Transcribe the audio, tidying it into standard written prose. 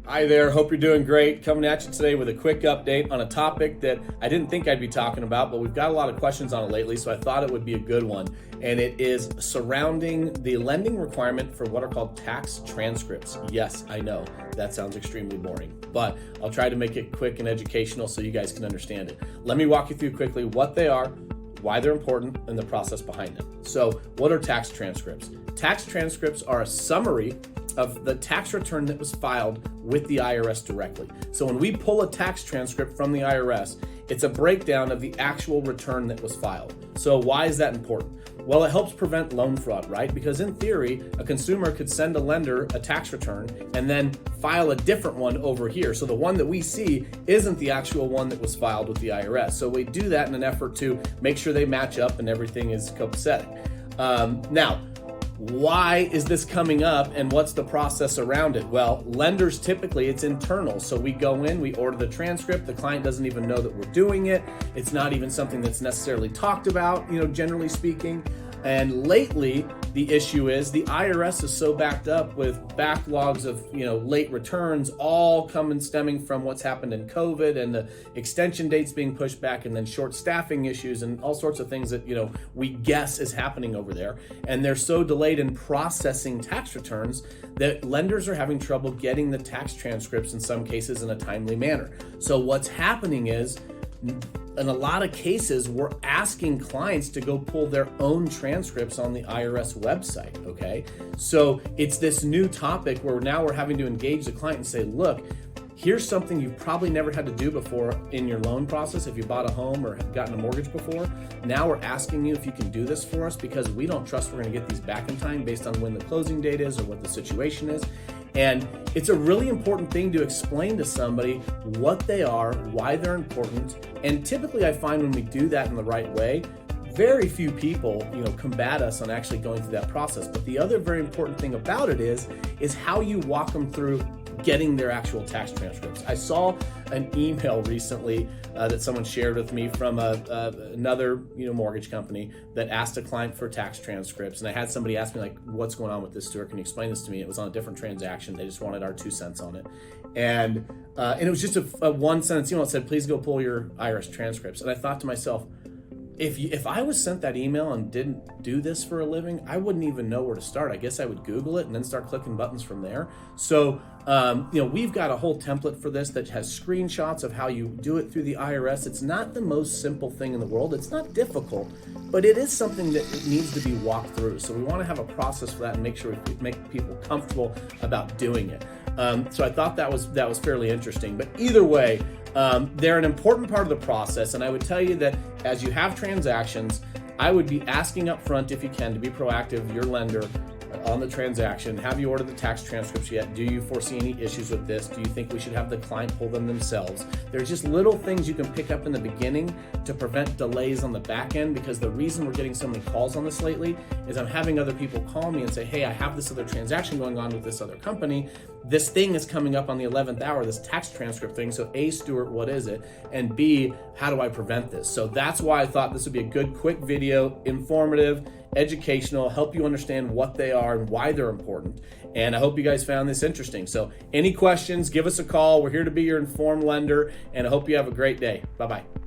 Hi there, hope you're doing great. Coming at you today with a quick update on a topic that I didn't think I'd be talking about, but we've got a lot of questions on it lately, so I thought it would be a good one. And it is surrounding the lending requirement for what are called tax transcripts. Yes, I know, that sounds extremely boring, but I'll try to make it quick and educational so you guys can understand it. Let me walk you through quickly what they are, why they're important, and the process behind them. So what are tax transcripts? Tax transcripts are a summary of the tax return that was filed with the IRS directly. So when we pull a tax transcript from the IRS, it's a breakdown of the actual return that was filed. So why is that important? Well, it helps prevent loan fraud, right? Because in theory, a consumer could send a lender a tax return and then file a different one over here. So the one that we see isn't the actual one that was filed with the IRS. So we do that in an effort to make sure they match up and everything is copacetic. Now, why is this coming up and what's the process around it? Well, lenders typically, it's internal. So we go in, we order the transcript, the client doesn't even know that we're doing it. It's not even something that's necessarily talked about, generally speaking. And lately, the issue is the IRS is so backed up with backlogs of, late returns, all coming stemming from what's happened in COVID and the extension dates being pushed back and then short staffing issues and all sorts of things that, we guess is happening over there. And they're so delayed in processing tax returns that lenders are having trouble getting the tax transcripts in some cases in a timely manner. So what's happening is, in a lot of cases, we're asking clients to go pull their own transcripts on the IRS website, okay? So it's this new topic where now we're having to engage the client and say, look, here's something you've probably never had to do before in your loan process if you bought a home or have gotten a mortgage before. Now we're asking you if you can do this for us because we don't trust we're gonna get these back in time based on when the closing date is or what the situation is. And it's a really important thing to explain to somebody what they are, why they're important. And typically I find when we do that in the right way, very few people, combat us on actually going through that process. But the other very important thing about it is how you walk them through getting their actual tax transcripts. I saw an email recently that someone shared with me from another mortgage company that asked a client for tax transcripts, and I had somebody ask me like, "What's going on with this, Stuart? Can you explain this to me?" It was on a different transaction. They just wanted our 2 cents on it, and it was just a one sentence email that said, "Please go pull your IRS transcripts." And I thought to myself, if I was sent that email and didn't do this for a living, I wouldn't even know where to start. I guess I would Google it and then start clicking buttons from there. So, we've got a whole template for this that has screenshots of how you do it through the IRS. It's not the most simple thing in the world. It's not difficult, but it is something that needs to be walked through. So we want to have a process for that and make sure we make people comfortable about doing it. So I thought that was fairly interesting. But either way, they're an important part of the process, and I would tell you that as you have transactions, I would be asking up front, if you can, to be proactive, your lender on the transaction. Have you ordered the tax transcripts yet? Do you foresee any issues with this? Do you think we should have the client pull them themselves? There's just little things you can pick up in the beginning to prevent delays on the back end, because the reason we're getting so many calls on this lately is I'm having other people call me and say, hey, I have this other transaction going on with this other company. This thing is coming up on the 11th hour, this tax transcript thing. So A, Stuart, what is it? And B, how do I prevent this? So that's why I thought this would be a good, quick video, informative, educational, help you understand what they are and why they're important. And I hope you guys found this interesting. So any questions, give us a call. We're here to be your informed lender, and I hope you have a great day. Bye-bye.